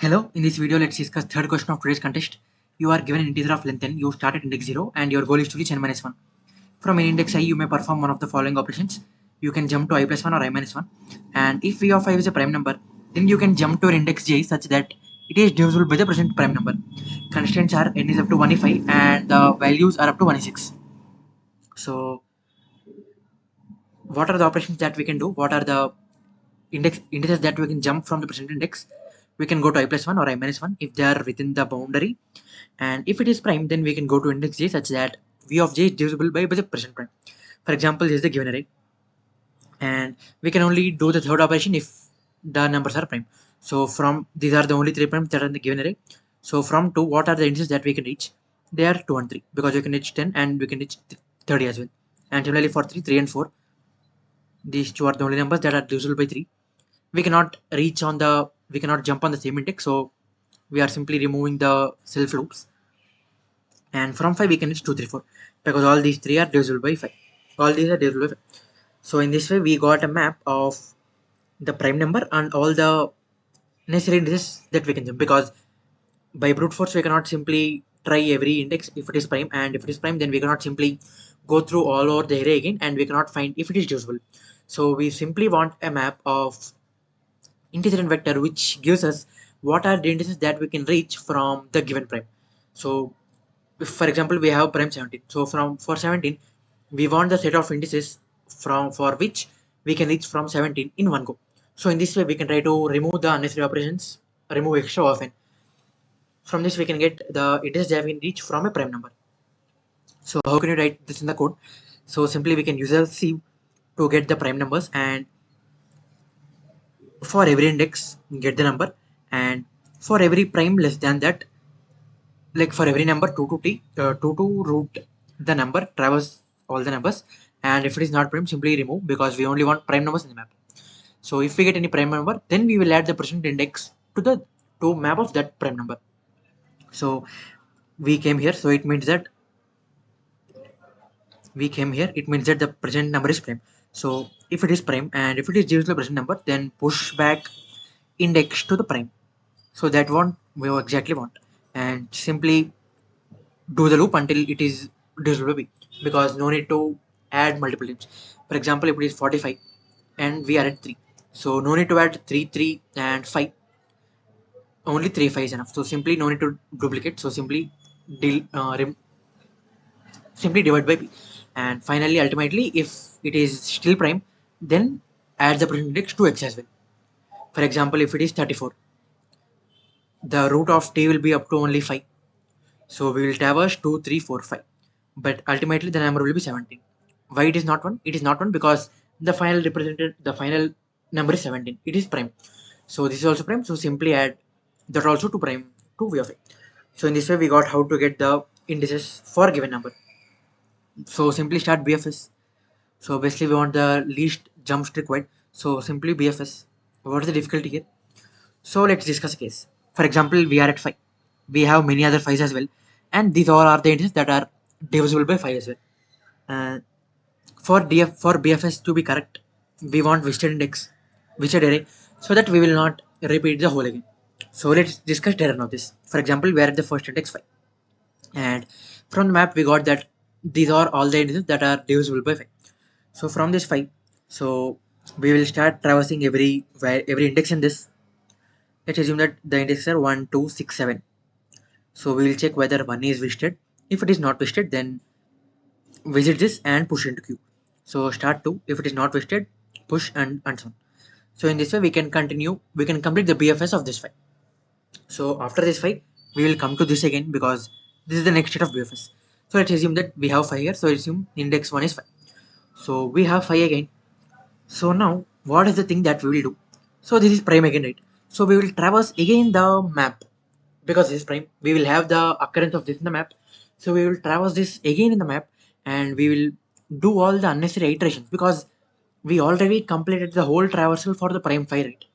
Hello, in this video let's discuss third question of today's contest. You are given an integer of length n, you start at index 0 and your goal is to reach n minus 1. From an index I you may perform one of the following operations. You can jump to I plus 1 or I minus 1, and if v of I is a prime number, then you can jump to an index j such that it is divisible by the present prime number. Constraints are n is up to 1 if I and the values are up to 1 is 6. So what are the operations that we can do? What are the indices that we can jump from the present index? We can go to I plus 1 or I minus 1 if they are within the boundary, and if it is prime then we can go to index j such that v of j is divisible by the present prime. For example, this is the given array, and we can only do the third operation if the numbers are prime. So from these are the only three primes that are in the given array. So from 2, what are the indices that we can reach? They are 2 and 3, because we can reach 10 and we can reach 30 as well. And similarly for 3 and 4, these two are the only numbers that are divisible by 3. We cannot jump on the same index, so we are simply removing the self loops. And from 5 we can reach 2, 3, 4, because all these 3 are divisible by 5. All these are divisible by 5. So in this way we got a map of the prime number and all the necessary indices that we can jump, because by brute force we cannot simply try every index if it is prime, and if it is prime then we cannot simply go through all over the array again and we cannot find if it is divisible. So we simply want a map of integer and vector which gives us what are the indices that we can reach from the given prime. So if for example we have prime 17, so for 17 we want the set of indices for which we can reach from 17 in one go. So in this way we can try to remove the unnecessary operations, remove extra of n. From this we can get the indices that we can reach from a prime number. So how can you write this in the code? So simply we can use a sieve to get the prime numbers, and for every index get the number, and for every prime less than that, like for every number 2 to t 2 to root the number, traverse all the numbers, and if it is not prime simply remove, because we only want prime numbers in the map. So if we get any prime number then we will add the present index to the map of that prime number. So we came here, so it means that the present number is prime. So if it is prime and if it is divisible by present number, then push back index to the prime. So that one we exactly want, and simply do the loop until it is divisible by b, because no need to add multiple times. For example, if it is 45 and we are at 3, so no need to add 3, 3 and 5, only 3, 5 is enough. So simply no need to duplicate, so simply divide by b. And finally ultimately if it is still prime, then add the present index to x as well. For example, if it is 34, the root of t will be up to only 5, so we will traverse 2, 3, 4, 5, but ultimately the number will be 17. Why it is not 1? It is not 1 because the final number is 17. It is prime. So this is also prime. So simply add that also to prime to v of a. So in this way we got how to get the indices for a given number. So simply start BFS. So basically we want the least jumps required. So simply BFS. What is the difficulty here? So let's discuss a case. For example, we are at 5. We have many other 5s as well, and these all are the indices that are divisible by 5 as well. For BFS to be correct, we want visited array, so that we will not repeat the whole again. So let's discuss terrain of this. For example, we are at the first index 5, and from the map we got that these are all the indices that are divisible by 5. So from this 5, so we will start traversing every index in this. Let's assume that the indexes are 1, 2, 6, 7. So we will check whether 1 is visited. If it is not visited, then visit this and push into queue. So start 2. If it is not visited, push and so on. So in this way we can complete the BFS of this 5. So after this 5, we will come to this again, because this is the next state of BFS. So let's assume that we have 5 here. So assume index 1 is 5. So we have 5 again. So now what is the thing that we will do? So this is prime again, right? So we will traverse again the map, because this is prime. We will have the occurrence of this in the map. So we will traverse this again in the map, and we will do all the unnecessary iterations, because we already completed the whole traversal for the prime 5, right?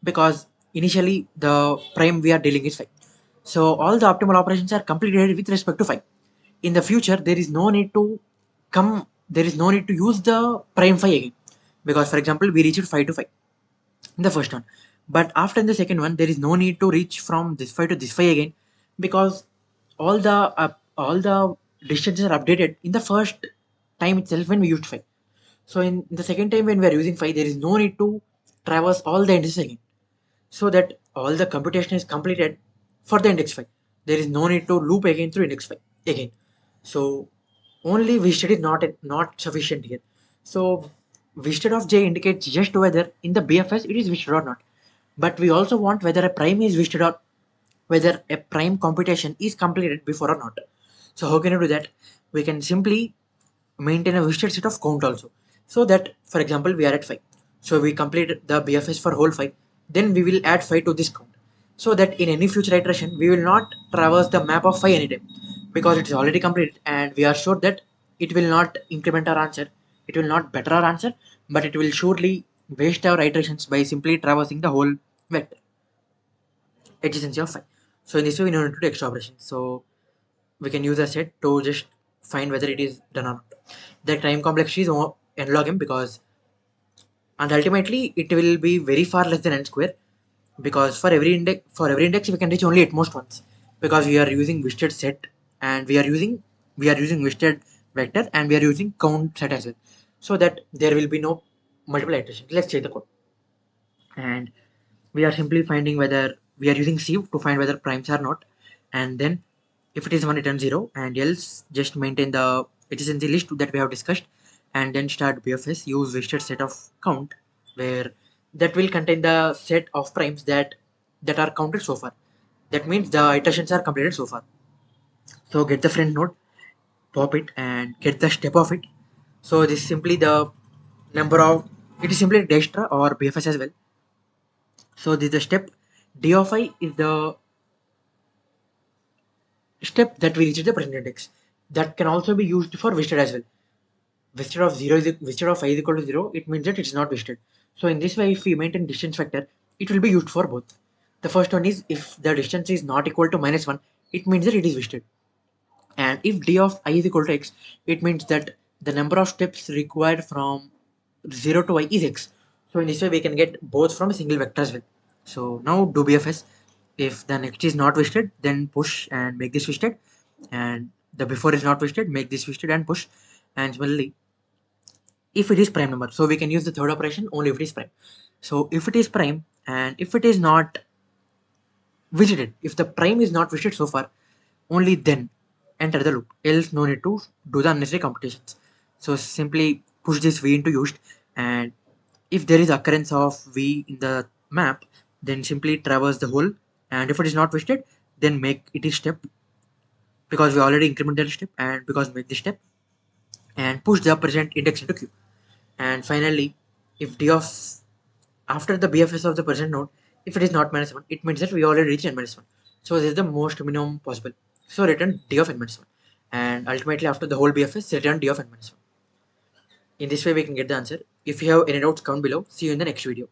Because initially the prime we are dealing is 5. So all the optimal operations are completed with respect to 5. In the future there is no need to use the prime 5 again, because for example we reached 5 to 5 in the first one, But after the second one, there is no need to reach from this 5 to this 5 again, because all the distances are updated in the first time itself when we used 5. So in the second time when we are using 5, there is no need to traverse all the indices again, so that all the computation is completed for the index 5. There is no need to loop again through index 5 again. So only visited is not sufficient here. So visited of j indicates just whether in the BFS it is visited or not. But we also want whether a prime is visited or whether a prime computation is completed before or not. So how can you do that? We can simply maintain a visited set of count also. So that, for example, we are at 5. So we complete the BFS for whole 5. Then we will add 5 to this count. So that in any future iteration, we will not traverse the map of 5 anytime, because it is already completed and we are sure that it will not increment our answer. It will not better our answer, but it will surely waste our iterations by simply traversing the whole vector adjacency of 5. So in this way, we don't need to do extra operations. So we can use a set to just find whether it is done or not. The time complexity is n log m, because and ultimately it will be very far less than n square, because for every index we can reach only at most once, because we are using visited set and we are using visited vector and we are using count set as well, so that there will be no multiple iterations. Let's check the code, and we are simply finding whether we are using sieve to find whether primes are not, and then if it is 1 return 0, and else just maintain the adjacency list that we have discussed, and then start BFS, use visited set of count, where that will contain the set of primes that are counted so far. That means the iterations are completed so far. So get the friend node, pop it, and get the step of it. So this is simply the number of, it is simply Dijkstra or BFS as well. So this is the step. D of I is the step that we reach at the present index. That can also be used for visited as well. Visited of I is equal to 0, it means that it's not visited. So in this way, if we maintain distance vector, it will be used for both. The first one is if the distance is not equal to -1, it means that it is visited. And if d of I is equal to x, it means that the number of steps required from 0 to I is x. So in this way, we can get both from a single vector as well. So now do BFS. If the next is not visited, then push and make this visited. And the before is not visited, make this visited and push. And similarly, if it is prime number, so we can use the third operation only if it is prime. So if it is prime and if it is not visited, if the prime is not visited so far, only then enter the loop, else no need to do the unnecessary computations. So simply push this v into used, and if there is occurrence of v in the map, then simply traverse the whole, and if it is not visited, then make it is step, because we already incremented the step, and because make this step, and push the present index into queue. And finally, if d of after the BFS of the present node, if it is not -1, it means that we already reached n-1. So this is the most minimum possible. So return d of n-1. And ultimately after the whole BFS, return d of n-1. In this way we can get the answer. If you have any doubts, comment below. See you in the next video.